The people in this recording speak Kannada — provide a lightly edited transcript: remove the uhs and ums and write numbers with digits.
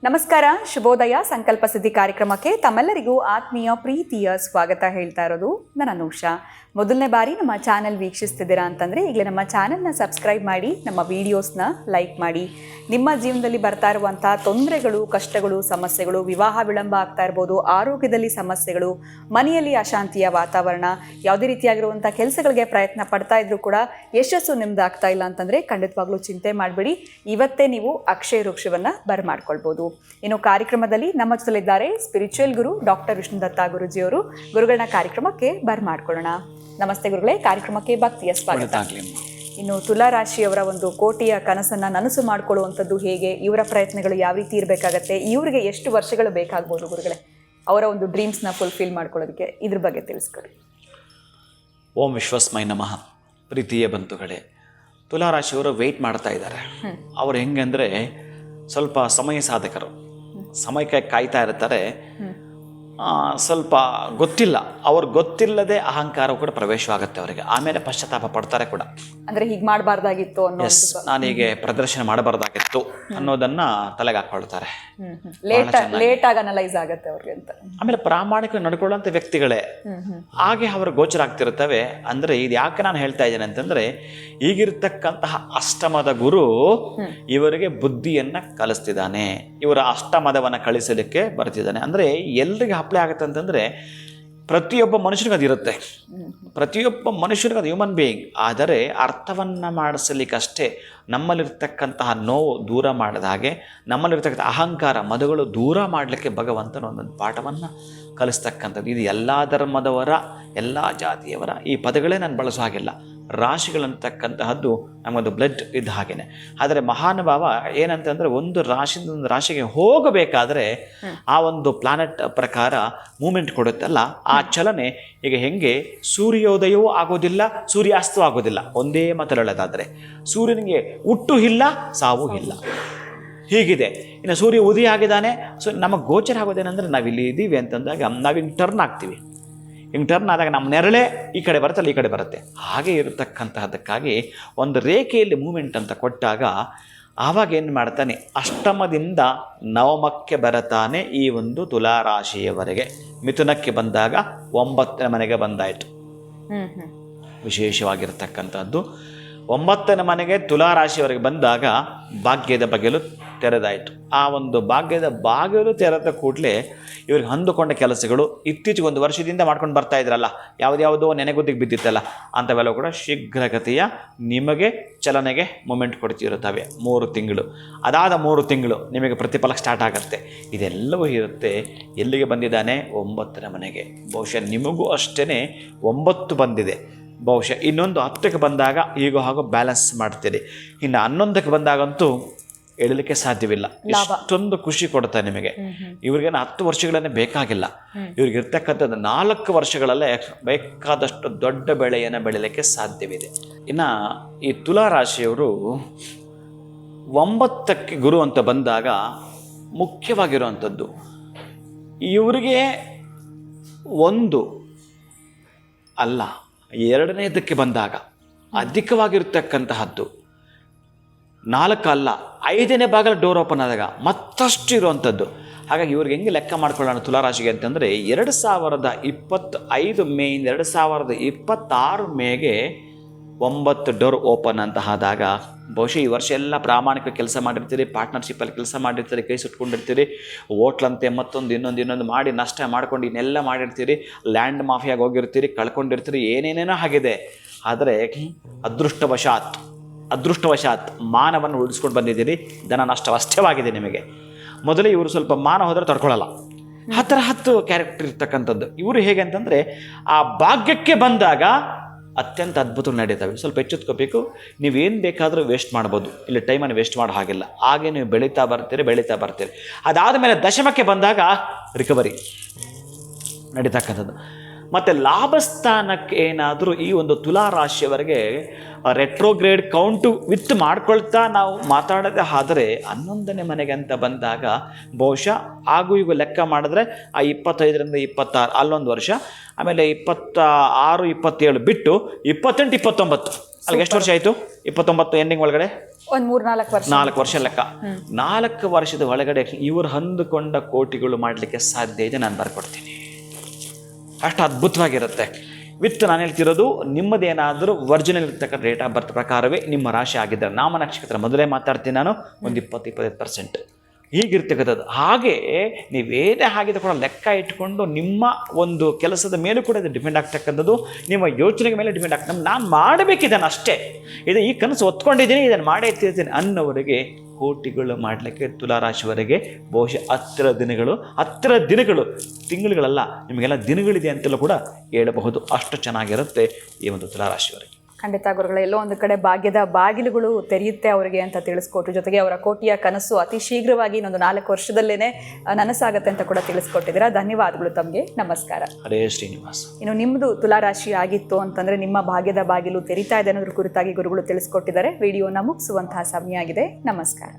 ನಮಸ್ಕಾರ, ಶುಭೋದಯ. ಸಂಕಲ್ಪ ಸಿದ್ಧಿ ಕಾರ್ಯಕ್ರಮಕ್ಕೆ ತಮ್ಮೆಲ್ಲರಿಗೂ ಆತ್ಮೀಯ ಪ್ರೀತಿಯ ಸ್ವಾಗತ ಹೇಳ್ತಾ ಇರೋದು ನಾನು ಅನೂಷಾ. ಮೊದಲನೇ ಬಾರಿ ನಮ್ಮ ಚಾನೆಲ್ ವೀಕ್ಷಿಸ್ತಿದ್ದೀರಾ ಅಂತಂದರೆ ಈಗಲೇ ನಮ್ಮ ಚಾನೆಲ್ನ ಸಬ್ಸ್ಕ್ರೈಬ್ ಮಾಡಿ, ನಮ್ಮ ವೀಡಿಯೋಸ್ನ ಲೈಕ್ ಮಾಡಿ. ನಿಮ್ಮ ಜೀವನದಲ್ಲಿ ಬರ್ತಾ ಇರುವಂಥ ತೊಂದರೆಗಳು, ಕಷ್ಟಗಳು, ಸಮಸ್ಯೆಗಳು, ವಿವಾಹ ವಿಳಂಬ ಆಗ್ತಾ ಇರ್ಬೋದು, ಆರೋಗ್ಯದಲ್ಲಿ ಸಮಸ್ಯೆಗಳು, ಮನೆಯಲ್ಲಿ ಅಶಾಂತಿಯ ವಾತಾವರಣ, ಯಾವುದೇ ರೀತಿಯಾಗಿರುವಂಥ ಕೆಲಸಗಳಿಗೆ ಪ್ರಯತ್ನ ಪಡ್ತಾ ಇದ್ರೂ ಕೂಡ ಯಶಸ್ಸು ನಿಮ್ದಾಗ್ತಾ ಇಲ್ಲ ಅಂತಂದರೆ ಖಂಡಿತವಾಗ್ಲೂ ಚಿಂತೆ ಮಾಡಬೇಡಿ. ಇವತ್ತೇ ನೀವು ಅಕ್ಷಯ ವೃಕ್ಷವನ್ನು ಬರ್ಮಾಡ್ಕೊಳ್ಬೋದು. ಇನ್ನು ಕಾರ್ಯಕ್ರಮದಲ್ಲಿ ನಮ್ಮ ಜೊತೆಲಿದ್ದಾರೆ ಸ್ಪಿರಿಚುವಲ್ ಗುರು ಡಾಕ್ಟರ್ ವಿಷ್ಣುದತ್ತ ಗುರುಜಿಯವರು. ಗುರುಗಳನ್ನ ಕಾರ್ಯಕ್ರಮಕ್ಕೆ ಬರ್ಮಾಡ್ಕೊಳ್ಳೋಣ. ನಮಸ್ತೆ ಗುರುಗಳೇ, ಕಾರ್ಯಕ್ರಮಕ್ಕೆ ಭಕ್ತಿಯ ಸ್ವಾಗತ. ಇನ್ನು ತುಲಾ ರಾಶಿಯವರ ಒಂದು ಕೋಟಿಯ ಕನಸನ್ನ ನನಸು ಮಾಡ್ಕೊಳ್ಳುವಂಥದ್ದು ಹೇಗೆ, ಇವರ ಪ್ರಯತ್ನಗಳು ಯಾವ ರೀತಿ ಇರಬೇಕಾಗತ್ತೆ, ಇವರಿಗೆ ಎಷ್ಟು ವರ್ಷಗಳು ಬೇಕಾಗ್ಬೋದು ಗುರುಗಳೇ ಅವರ ಒಂದು ಡ್ರೀಮ್ಸ್ನ ಫುಲ್ಫಿಲ್ ಮಾಡ್ಕೊಳ್ಳೋದಕ್ಕೆ, ಇದ್ರ ಬಗ್ಗೆ ತಿಳಿಸ್ಕೊಡಿ. ಓಂ ವಿಶ್ವಸ್ಮೈ ನಮಃ. ಪ್ರೀತಿಯ ಬಂಧುಗಳೇ, ತುಲಾ ರಾಶಿಯವರು ವೆಯ್ಟ್ ಮಾಡ್ತಾ ಇದ್ದಾರೆ. ಅವ್ರು ಹೆಂಗಂದರೆ ಸ್ವಲ್ಪ ಸಮಯ ಸಾಧಕರು, ಸಮಯಕ್ಕೆ ಕಾಯ್ತಾ ಇರ್ತಾರೆ. ಸ್ವಲ್ಪ ಗೊತ್ತಿಲ್ಲ, ಅವ್ರಿಗೆ ಗೊತ್ತಿಲ್ಲದೆ ಅಹಂಕಾರ ಕೂಡ ಪ್ರವೇಶವಾಗುತ್ತೆ ಅವರಿಗೆ. ಆಮೇಲೆ ಪಶ್ಚಾತ್ತಾಪ ಪಡ್ತಾರೆ ಕೂಡ. ಅಂದ್ರೆ ಹೀಗೆ ಮಾಡಬಾರ್ದಾಗಿತ್ತು ಅನ್ನೋ, ನಾನು ಹೀಗೆ ಪ್ರದರ್ಶನ ಮಾಡಬಾರ್ದಾಗಿತ್ತು ಅನ್ನೋದನ್ನ ತಲೆಗೆ ಹಾಕೊಳ್ತಾರೆ. ಲೇಟ್ ಆಗಿ ಅನಲೈಸ್ ಆಗುತ್ತೆ ಅವ್ರಿಗೆ ಅಂತ. ಆಮೇಲೆ ಪ್ರಾಮಾಣಿಕ ನಡ್ಕೊಳ್ಳುವಂಥ ವ್ಯಕ್ತಿಗಳೇ ಹಾಗೆ ಅವ್ರ ಗೋಚರ ಆಗ್ತಿರ್ತವೆ. ಅಂದ್ರೆ ಇದು ಯಾಕೆ ನಾನು ಹೇಳ್ತಾ ಇದ್ದೇನೆ ಅಂತಂದ್ರೆ, ಈಗಿರ್ತಕ್ಕಂತಹ ಅಷ್ಟಮದ ಗುರು ಇವರಿಗೆ ಬುದ್ಧಿಯನ್ನ ಕಲಿಸ್ತಿದ್ದಾನೆ. ಇವರ ಅಷ್ಟಮದವನ್ನ ಕಳಿಸಲಿಕ್ಕೆ ಬರ್ತಿದ್ದಾನೆ. ಅಂದ್ರೆ ಎಲ್ರಿಗೆ ಅಪ್ಲೈ ಆಗುತ್ತೆ ಅಂತಂದ್ರೆ, ಪ್ರತಿಯೊಬ್ಬ ಮನುಷ್ಯನಿಗೆ ಅದಿರುತ್ತೆ. ಪ್ರತಿಯೊಬ್ಬ ಮನುಷ್ಯನಿಗೆ ಅದು ಹ್ಯೂಮನ್ ಬೀಯಿಂಗ್. ಆದರೆ ಅರ್ಥವನ್ನು ಮಾಡಿಸಲಿಕ್ಕಷ್ಟೇ ನಮ್ಮಲ್ಲಿರ್ತಕ್ಕಂತಹ ನೋವು ದೂರ ಮಾಡಿದ ಹಾಗೆ, ನಮ್ಮಲ್ಲಿರ್ತಕ್ಕಂಥ ಅಹಂಕಾರ ಮದಗಳು ದೂರ ಮಾಡಲಿಕ್ಕೆ ಭಗವಂತನ ಒಂದೊಂದು ಪಾಠವನ್ನು ಕಲಿಸ್ತಕ್ಕಂಥದ್ದು. ಇದು ಎಲ್ಲ ಧರ್ಮದವರ, ಎಲ್ಲ ಜಾತಿಯವರ ಈ ಪದಗಳೇ ನಾನು ಬಳಸೋ ಹಾಗಿಲ್ಲ. ರಾಶಿಗಳಂತಕ್ಕಂತಹದ್ದು ನಮ್ಮದು ಬ್ಲಡ್ ಇದ್ದ ಹಾಗೇನೆ. ಆದರೆ ಮಹಾನುಭಾವ ಏನಂತಂದರೆ, ಒಂದು ರಾಶಿಯಿಂದ ಒಂದು ರಾಶಿಗೆ ಹೋಗಬೇಕಾದ್ರೆ ಆ ಒಂದು ಪ್ಲಾನೆಟ್ ಪ್ರಕಾರ ಮೂಮೆಂಟ್ ಕೊಡುತ್ತಲ್ಲ, ಆ ಚಲನೆ ಈಗ ಹೆಂಗೆ ಸೂರ್ಯೋದಯವೂ ಆಗೋದಿಲ್ಲ, ಸೂರ್ಯಾಸ್ತವೂ ಆಗೋದಿಲ್ಲ. ಒಂದೇ ಮಾತಲ್ಲದಾದರೆ ಸೂರ್ಯನಿಗೆ ಹುಟ್ಟು ಇಲ್ಲ, ಸಾವು ಇಲ್ಲ, ಹೀಗಿದೆ. ಇನ್ನು ಸೂರ್ಯ ಉದಯ ಆಗಿದ್ದಾನೆ. ಸೊ ನಮಗೆ ಗೋಚರ ಆಗೋದೇನೆಂದರೆ, ನಾವಿಲ್ಲಿ ಇದ್ದೀವಿ ಅಂತಂದಾಗ ನಾವು ಹಿಂಗೆ ಟರ್ನ್ ಆಗ್ತೀವಿ. ಹಿಂಗೆ ಟರ್ನ್ ಆದಾಗ ನಮ್ಮ ನೆರಳೆ ಈ ಕಡೆ ಬರುತ್ತಲ್ಲ, ಈ ಕಡೆ ಬರುತ್ತೆ. ಹಾಗೆ ಇರತಕ್ಕಂತಹದ್ದಕ್ಕಾಗಿ ಒಂದು ರೇಖೆಯಲ್ಲಿ ಮೂಮೆಂಟ್ ಅಂತ ಕೊಟ್ಟಾಗ ಆವಾಗ ಏನು ಮಾಡ್ತಾನೆ, ಅಷ್ಟಮದಿಂದ ನವಮಕ್ಕೆ ಬರತಾನೆ ಈ ಒಂದು ತುಲಾರಾಶಿಯವರೆಗೆ. ಮಿಥುನಕ್ಕೆ ಬಂದಾಗ 9ನೇ ಮನೆಗೆ ಬಂದಾಯಿತು. ವಿಶೇಷವಾಗಿರ್ತಕ್ಕಂಥದ್ದು 9ನೇ ಮನೆಗೆ ತುಲಾರಾಶಿಯವರೆಗೆ ಬಂದಾಗ ಭಾಗ್ಯದ ಬಗೆಲು ತೆರೆದಾಯಿತು. ಆ ಒಂದು ಭಾಗ್ಯದ ಬಾಗಿಲು ತೆರೆದ ಕೂಡಲೇ ಇವ್ರಿಗೆ ಹೊಂದಿಕೊಂಡ ಕೆಲಸಗಳು ಇತ್ತೀಚೆಗೆ 1 ವರ್ಷದಿಂದ ಮಾಡ್ಕೊಂಡು ಬರ್ತಾ ಇದ್ರಲ್ಲ, ಯಾವುದ್ಯಾವುದೋ ನೆನೆಗುದ್ದಿಗೆ ಬಿದ್ದಿತ್ತಲ್ಲ, ಅಂಥವೆಲ್ಲ ಕೂಡ ಶೀಘ್ರಗತಿಯ ನಿಮಗೆ ಚಲನೆಗೆ ಮೂಮೆಂಟ್ ಕೊಡ್ತಿರುತ್ತವೆ. 3 ತಿಂಗಳು, ಅದಾದ 3 ತಿಂಗಳು ನಿಮಗೆ ಪ್ರತಿಫಲ ಸ್ಟಾರ್ಟ್ ಆಗುತ್ತೆ. ಇದೆಲ್ಲವೂ ಇರುತ್ತೆ. ಎಲ್ಲಿಗೆ ಬಂದಿದ್ದಾನೆ? 9ನೇ ಮನೆಗೆ. ಬಹುಶಃ ನಿಮಗೂ ಅಷ್ಟೇ 9 ಬಂದಿದೆ. ಬಹುಶಃ ಇನ್ನೊಂದು 10ಕ್ಕೆ ಬಂದಾಗ ಈಗ ಹಾಗೂ ಬ್ಯಾಲೆನ್ಸ್ ಮಾಡ್ತೀರಿ. ಇನ್ನು 11ಕ್ಕೆ ಬಂದಾಗಂತೂ ಹೇಳಲಿಕ್ಕೆ ಸಾಧ್ಯವಿಲ್ಲ. ಇಷ್ಟೊಂದು ಖುಷಿ ಕೊಡುತ್ತೆ ನಿಮಗೆ. ಇವ್ರಿಗೇನು 10 ವರ್ಷಗಳನ್ನೇ ಬೇಕಾಗಿಲ್ಲ. ಇವ್ರಿಗೆ ಇರ್ತಕ್ಕಂಥದ್ದು 4 ವರ್ಷಗಳಲ್ಲೇ ಬೇಕಾದಷ್ಟು ದೊಡ್ಡ ಬೆಳೆಯನ್ನು ಬೆಳೀಲಿಕ್ಕೆ ಸಾಧ್ಯವಿದೆ. ಇನ್ನು ಈ ತುಲಾರಾಶಿಯವರು 9ಕ್ಕೆ ಗುರು ಅಂತ ಬಂದಾಗ ಮುಖ್ಯವಾಗಿರುವಂಥದ್ದು, ಇವರಿಗೆ 1 ಅಲ್ಲ 2ನೇದಕ್ಕೆ ಬಂದಾಗ ಅಧಿಕವಾಗಿರ್ತಕ್ಕಂತಹದ್ದು, 4 ಅಲ್ಲ 5ನೇ ಭಾಗದಲ್ಲಿ ಡೋರ್ ಓಪನ್ ಆದಾಗ ಮತ್ತಷ್ಟು ಇರುವಂಥದ್ದು. ಹಾಗಾಗಿ ಇವ್ರಿಗೆ ಹೆಂಗೆ ಲೆಕ್ಕ ಮಾಡ್ಕೊಳ್ಳೋಣ ತುಲಾರಾಶಿಗೆ ಅಂತಂದರೆ, 2025 ಮೇಯಿಂದ 2026 ಮೇಗೆ 9 ಡೋರ್ ಓಪನ್ ಅಂತ ಆದಾಗ, ಬಹುಶಃ ಈ ವರ್ಷ ಎಲ್ಲ ಪ್ರಾಮಾಣಿಕ ಕೆಲಸ ಮಾಡಿರ್ತೀರಿ, ಪಾರ್ಟ್ನರ್ಶಿಪ್ಪಲ್ಲಿ ಕೆಲಸ ಮಾಡಿರ್ತೀರಿ, ಕೈ ಸುಟ್ಕೊಂಡಿರ್ತೀರಿ, ಹೋಟ್ಲಂತೆ ಮತ್ತೊಂದು ಇನ್ನೊಂದು ಮಾಡಿ ನಷ್ಟ ಮಾಡ್ಕೊಂಡು ಇನ್ನೆಲ್ಲ ಮಾಡಿರ್ತೀರಿ, ಲ್ಯಾಂಡ್ ಮಾಫಿಯಾಗಿ ಹೋಗಿರ್ತೀರಿ, ಕಳ್ಕೊಂಡಿರ್ತೀರಿ, ಏನೇನೇನೋ ಆಗಿದೆ. ಆದರೆ ಅದೃಷ್ಟವಶಾತ್ ಮಾನವನ್ನು ಉಳಿಸ್ಕೊಂಡು ಬಂದಿದ್ದೀರಿ. ಧನ ನಷ್ಟವಷ್ಟವಾಗಿದೆ ನಿಮಗೆ. ಮೊದಲೇ ಇವರು ಸ್ವಲ್ಪ ಮಾನ ಹೋದರೆ ತಡ್ಕೊಳ್ಳಲ್ಲ, 10 ಕ್ಯಾರೆಕ್ಟರ್ ಇರ್ತಕ್ಕಂಥದ್ದು ಇವರು. ಹೇಗೆ ಅಂತಂದರೆ, ಆ ಭಾಗ್ಯಕ್ಕೆ ಬಂದಾಗ ಅತ್ಯಂತ ಅದ್ಭುತ ನಡೀತವೆ. ಸ್ವಲ್ಪ ಎಚ್ಚೆತ್ಕೋಬೇಕು. ನೀವೇನು ಬೇಕಾದರೂ ವೇಸ್ಟ್ ಮಾಡ್ಬೋದು, ಇಲ್ಲಿ ಟೈಮನ್ನು ವೇಸ್ಟ್ ಮಾಡೋ ಹಾಗಿಲ್ಲ. ಹಾಗೆ ನೀವು ಬೆಳೀತಾ ಬರ್ತೀರಿ. ಅದಾದ ಮೇಲೆ ದಶಮಕ್ಕೆ ಬಂದಾಗ ರಿಕವರಿ ನಡೀತಕ್ಕಂಥದ್ದು. ಮತ್ತು ಲಾಭಸ್ಥಾನಕ್ಕೆ ಏನಾದರೂ ಈ ಒಂದು ತುಲಾರಾಶಿಯವರೆಗೆ ರೆಟ್ರೋಗ್ರೇಡ್ ಕೌಂಟು ವಿತ್ ಮಾಡ್ಕೊಳ್ತಾ ನಾವು ಮಾತಾಡೋದೇ ಆದರೆ, 11ನೇ ಮನೆಗೆ ಅಂತ ಬಂದಾಗ ಬಹುಶಃ ಹಾಗೂ ಈಗ ಲೆಕ್ಕ ಮಾಡಿದ್ರೆ ಆ 25ರಿಂದ 26 ಅಲ್ಲೊಂದು ವರ್ಷ, ಆಮೇಲೆ 26, 27 ಬಿಟ್ಟು 28, 29 ಅಲ್ಲಿಗೆ ಎಷ್ಟು ವರ್ಷ ಆಯಿತು? 29 ಎಂಡಿಂಗ್ ಒಳಗಡೆ ಒಂದು 3-4 ವರ್ಷ. 4 ವರ್ಷ ಲೆಕ್ಕ. 4 ವರ್ಷದ ಒಳಗಡೆ ಇವರು ಅಂದುಕೊಂಡ ಕೋಟಿಗಳು ಮಾಡಲಿಕ್ಕೆ ಸಾಧ್ಯ ಇದೆ, ನಾನು ಬರ್ಕೊಡ್ತೀನಿ. ಅಷ್ಟು ಅದ್ಭುತವಾಗಿರುತ್ತೆ. ವಿತ್ ನಾನು ಹೇಳ್ತಿರೋದು ನಿಮ್ಮದೇನಾದರೂ ಒರಿಜಿನಲ್ ಇರ್ತಕ್ಕಂಥ ಡೇಟ್ ಆಫ್ ಬರ್ತ್ ಪ್ರಕಾರವೇ ನಿಮ್ಮ ರಾಶಿ ಆಗಿದ್ದರೆ, ನಾಮ ನಕ್ಷತ್ರ ಮೊದಲೇ ಮಾತಾಡ್ತೀನಿ ನಾನು, ಒಂದು 20-25% ಹೀಗಿರ್ತಕ್ಕಂಥದ್ದು. ಹಾಗೆ ನೀವೇನೇ ಆಗಿದೆ ಕೂಡ ಲೆಕ್ಕ ಇಟ್ಕೊಂಡು ನಿಮ್ಮ ಒಂದು ಕೆಲಸದ ಮೇಲೂ ಕೂಡ ಇದು ಡಿಪೆಂಡ್ ಆಗ್ತಕ್ಕಂಥದ್ದು, ನಿಮ್ಮ ಯೋಚನೆಗೆ ಮೇಲೆ ಡಿಪೆಂಡ್ ಆಗ್ತದೆ. ನಾನು ಮಾಡಬೇಕಿದ್ದಾನೆ ಅಷ್ಟೇ, ಇದು ಈ ಕನಸು ಒತ್ಕೊಂಡಿದ್ದೀನಿ, ಇದನ್ನು ಮಾಡೇ ತಿರ್ತೀನಿ ಅನ್ನೋವರೆಗೆ ಕೋಟಿಗಳು ಮಾಡಲಿಕ್ಕೆ ತುಲಾರಾಶಿವರೆಗೆ ಬಹುಶಃ ಹತ್ತಿರ ದಿನಗಳು ತಿಂಗಳುಗಳಲ್ಲ, ನಿಮಗೆಲ್ಲ ದಿನಗಳಿದೆ ಅಂತಲೂ ಕೂಡ ಹೇಳಬಹುದು. ಅಷ್ಟು ಚೆನ್ನಾಗಿರುತ್ತೆ ಈ ಒಂದು ತುಲಾರಾಶಿಯವರೆಗೆ. ಖಂಡಿತ ಗುರುಗಳೇ, ಎಲ್ಲೋ ಒಂದು ಕಡೆ ಭಾಗ್ಯದ ಬಾಗಿಲುಗಳು ತೆರೆಯುತ್ತೆ ಅವರಿಗೆ ಅಂತ ತಿಳಿಸ್ಕೊಟ್ರು. ಜೊತೆಗೆ ಅವರ ಕೋಟಿಯ ಕನಸು ಅತಿ ಶೀಘ್ರವಾಗಿ ಇನ್ನೊಂದು 4 ವರ್ಷದಲ್ಲೇನೆ ನನಸಾಗತ್ತೆ ಅಂತ ಕೂಡ ತಿಳಿಸ್ಕೊಟ್ಟಿದ್ದೀರಾ. ಧನ್ಯವಾದಗಳು ತಮಗೆ. ನಮಸ್ಕಾರ. ಹರೇ ಶ್ರೀನಿವಾಸ. ಇನ್ನು ನಿಮ್ಮದು ತುಲಾರಾಶಿ ಆಗಿತ್ತು ಅಂತಂದ್ರೆ ನಿಮ್ಮ ಭಾಗ್ಯದ ಬಾಗಿಲು ತೆರೀತಾ ಇದೆ ಅನ್ನೋದ್ರ ಕುರಿತಾಗಿ ಗುರುಗಳು ತಿಳಿಸ್ಕೊಟ್ಟಿದ್ದಾರೆ. ವಿಡಿಯೋನ ಮುಗಿಸುವಂತಹ ಸಮಯ ಆಗಿದೆ. ನಮಸ್ಕಾರ.